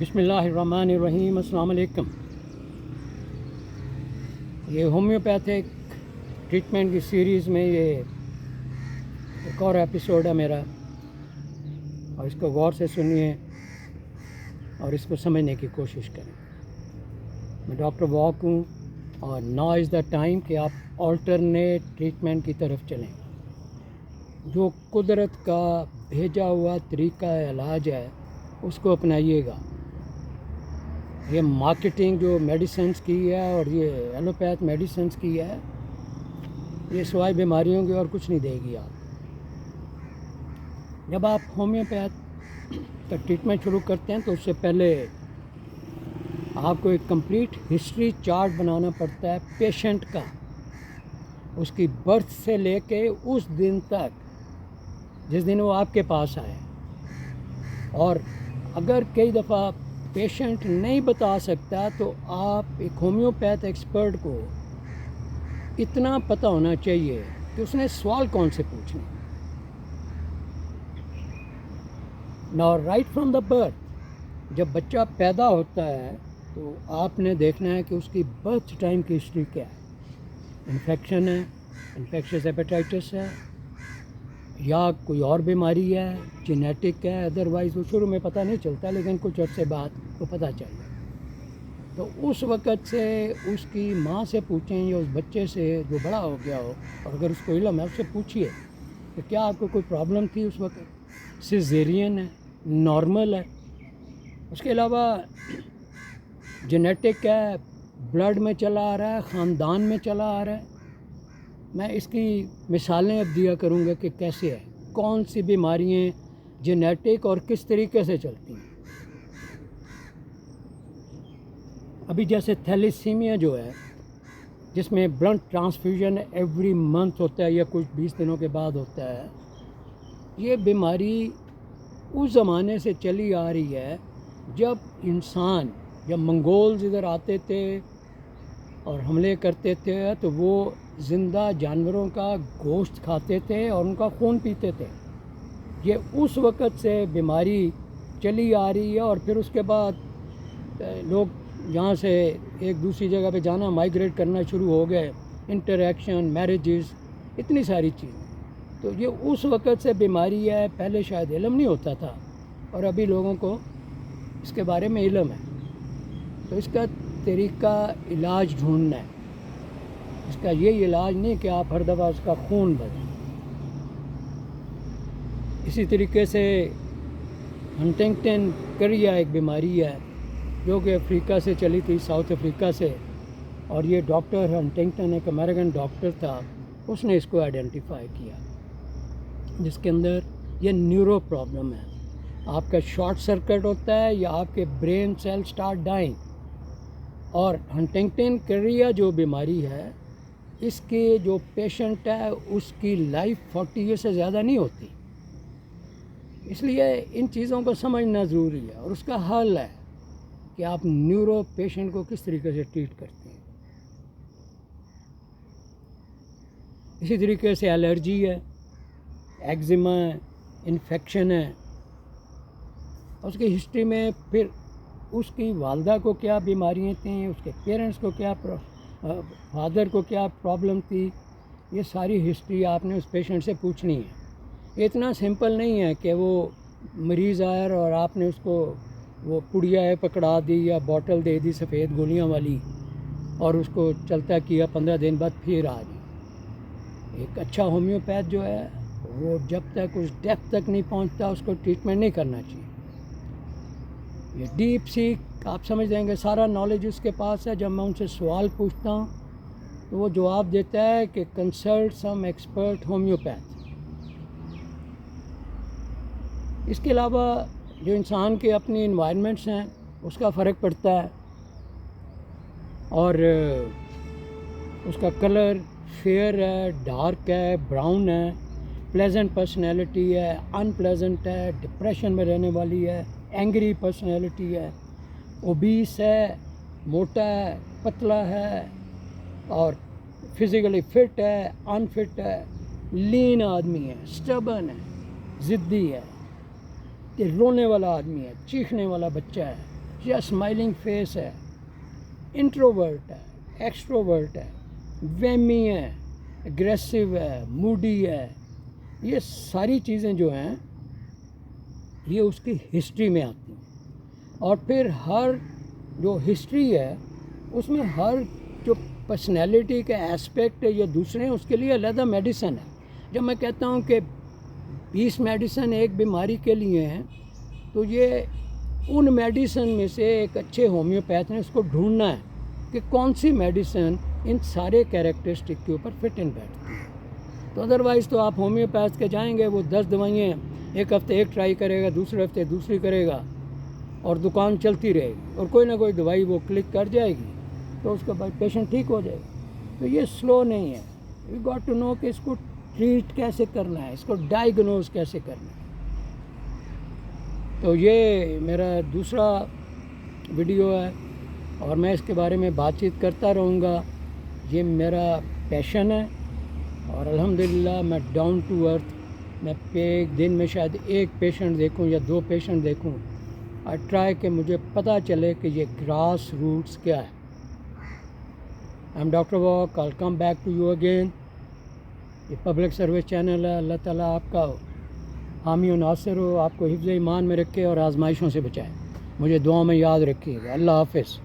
بسم اللہ الرحمن الرحیم۔ السلام علیکم۔ یہ ہومیوپیتھک ٹریٹمنٹ کی سیریز میں یہ ایک اور ایپیسوڈ ہے میرا، اور اس کو غور سے سنیے اور اس کو سمجھنے کی کوشش کریں۔ میں ڈاکٹر واک ہوں، اور ناؤ از دا ٹائم کہ آپ آلٹرنیٹ ٹریٹمنٹ کی طرف چلیں۔ جو قدرت کا بھیجا ہوا طریقہ علاج ہے اس کو اپنائیے گا۔ یہ مارکیٹنگ جو میڈیسنس کی ہے اور یہ ایلوپیتھ میڈیسنس کی ہے، یہ سوائے بیماریوں کی اور کچھ نہیں دے گی آپ۔ جب آپ ہومیوپیتھ کا ٹریٹمنٹ شروع کرتے ہیں تو اس سے پہلے آپ کو ایک کمپلیٹ ہسٹری چارٹ بنانا پڑتا ہے پیشنٹ کا، اس کی برتھ سے لے کے اس دن تک جس دن وہ آپ کے پاس آئے۔ اور اگر کئی دفعہ پیشنٹ نہیں بتا سکتا تو آپ ایک ہومیوپیتھ ایکسپرٹ کو اتنا پتہ ہونا چاہیے کہ اس نے سوال کون سے پوچھنے۔ نا رائٹ فرام دا برتھ، جب بچہ پیدا ہوتا ہے تو آپ نے دیکھنا ہے کہ اس کی برتھ ٹائم کی ہسٹری کیا ہے۔ انفیکشن ہے، انفیکشس ہیپیٹائٹس ہے، یا کوئی اور بیماری ہے، جینیٹک ہے، ادروائز وہ شروع میں پتہ نہیں چلتا لیکن کچھ عرصے بعد وہ پتہ چل جائے۔ تو اس وقت سے اس کی ماں سے پوچھیں یا اس بچے سے جو بڑا ہو گیا ہو، اور اگر اس کو علم ہے اس سے پوچھیے کہ کیا آپ کو کوئی پرابلم تھی اس وقت، سیزیرین ہے، نارمل ہے۔ اس کے علاوہ جینیٹک ہے، بلڈ میں چلا آ رہا ہے، خاندان میں چلا آ رہا ہے۔ میں اس کی مثالیں اب دیا کروں گا کہ کیسے ہے، کون سی بیماریاں جینیٹک اور کس طریقے سے چلتی ہیں۔ ابھی جیسے تھیلیسیمیا جو ہے، جس میں بلڈ ٹرانسفیوژن ایوری منتھ ہوتا ہے یا کچھ 20 دنوں کے بعد ہوتا ہے، یہ بیماری اس زمانے سے چلی آ رہی ہے جب منگولز ادھر آتے تھے اور حملے کرتے تھے تو وہ زندہ جانوروں کا گوشت کھاتے تھے اور ان کا خون پیتے تھے۔ یہ اس وقت سے بیماری چلی آ رہی ہے، اور پھر اس کے بعد لوگ یہاں سے ایک دوسری جگہ پہ جانا، مائیگریٹ کرنا شروع ہو گئے، انٹریکشن، میریجز، اتنی ساری چیزیں۔ تو یہ اس وقت سے بیماری ہے، پہلے شاید علم نہیں ہوتا تھا اور ابھی لوگوں کو اس کے بارے میں علم ہے۔ تو اس کا طریقہ علاج ڈھونڈنا ہے۔ اس کا یہ علاج نہیں کہ آپ ہر دفعہ اس کا خون بدلیں۔ اسی طریقے سے ہنٹنگٹن کریا ایک بیماری ہے جو کہ افریقہ سے چلی تھی، ساؤتھ افریقہ سے، اور یہ ڈاکٹر ہنٹنگٹن ایک امریکن ڈاکٹر تھا، اس نے اس کو آئیڈینٹیفائی کیا، جس کے اندر یہ نیورو پرابلم ہے۔ آپ کا شارٹ سرکٹ ہوتا ہے یا آپ کے برین سیل سٹارٹ ڈائنگ۔ اور ہنٹنگٹن کریا جو بیماری ہے، اس کے جو پیشنٹ ہے اس کی لائف 40 ایئر سے زیادہ نہیں ہوتی۔ اس لیے ان چیزوں کو سمجھنا ضروری ہے، اور اس کا حل ہے کہ آپ نیورو پیشنٹ کو کس طریقے سے ٹریٹ کرتے ہیں۔ اسی طریقے سے الرجی ہے، ایگزیما ہے، انفیکشن ہے۔ اس کی ہسٹری میں پھر اس کی والدہ کو کیا بیماریاں تھیں، اس کے پیرنٹس کو کیا، فادر کو کیا پرابلم تھی، یہ ساری ہسٹری آپ نے اس پیشنٹ سے پوچھنی ہے۔ یہ اتنا سمپل نہیں ہے کہ وہ مریض آیا اور آپ نے اس کو وہ پڑیا ہے پکڑا دی یا بوٹل دے دی سفید گولیاں والی اور اس کو چلتا کیا، 15 دن بعد پھر آ گئی۔ ایک اچھا ہومیوپیتھ جو ہے وہ جب تک اس ڈیپتھ تک نہیں پہنچتا اس کو ٹریٹمنٹ نہیں کرنا چاہیے۔ یہ ڈیپ سیک آپ سمجھ دیں گے، سارا نالج اس کے پاس ہے۔ جب میں ان سے سوال پوچھتا ہوں تو وہ جواب دیتا ہے کہ کنسلٹ سم ایکسپرٹ ہومیوپیتھ۔ اس کے علاوہ جو انسان کے اپنی انوائرمنٹس ہیں اس کا فرق پڑتا ہے، اور اس کا کلر فیئر ہے، ڈارک ہے، براؤن ہے، پلیزنٹ پرسنالٹی ہے، ان پلیزنٹ ہے، ڈپریشن میں رہنے والی ہے، اینگری پرسنالٹی ہے، اوبیس ہے، موٹا ہے، پتلا ہے، اور فزیکلی فٹ ہے، ان فٹ ہے، لین آدمی ہے، سٹبن ہے، ضدی ہے، کہ رونے والا آدمی ہے، چیخنے والا بچہ ہے، یا اسمائلنگ فیس ہے، انٹروورٹ ہے، ایکسٹروورٹ ہے، وہمی ہے، اگریسو ہے، موڈی ہے، یہ ساری چیزیں جو ہیں یہ اس کی ہسٹری میں آتی ہیں. اور پھر ہر جو ہسٹری ہے اس میں ہر جو پرسنالٹی کا ایسپیکٹ ہے یا دوسرے ہیں اس کے لیے علیحدہ میڈیسن ہے. جب میں کہتا ہوں کہ 20 میڈیسن ایک بیماری کے لیے ہیں تو یہ ان میڈیسن میں سے ایک اچھے ہومیوپیتھ نے اس کو ڈھونڈنا ہے کہ کون سی میڈیسن ان سارے کیریکٹرسٹک کے اوپر فٹ ان بیٹھتی ہے. تو ادروائز تو آپ ہومیوپیتھ کے جائیں گے، وہ 10 دوائیں ایک ہفتے ایک ٹرائی کرے گا، دوسرے ہفتے دوسری کرے گا اور دکان چلتی رہے گی اور کوئی نہ کوئی دوائی وہ کلک کر جائے گی تو اس کے بعد پیشنٹ ٹھیک ہو جائے گا. تو یہ سلو نہیں ہے. یو گاٹ ٹو نو کہ اس کو ٹریٹ کیسے کرنا ہے، اس کو ڈائیگنوز کیسے کرنا ہے. تو یہ میرا دوسرا ویڈیو ہے اور میں اس کے بارے میں بات چیت کرتا رہوں گا. یہ میرا پیشن ہے اور الحمدللہ میں ڈاؤن ٹو ارتھ، میں ایک دن میں شاید ایک پیشنٹ دیکھوں یا 2 پیشنٹ دیکھوں اور ٹرائی کہ مجھے پتہ چلے کہ یہ گراس روٹس کیا ہے. I am doctor Walk, I come back to you again. یہ پبلک سروس چینل ہے. اللہ تعالیٰ آپ کا حامی و ناصر ہو، آپ کو حفظ ایمان میں رکھے اور آزمائشوں سے بچائے. مجھے دعاؤں میں یاد رکھیے گا. اللہ حافظ.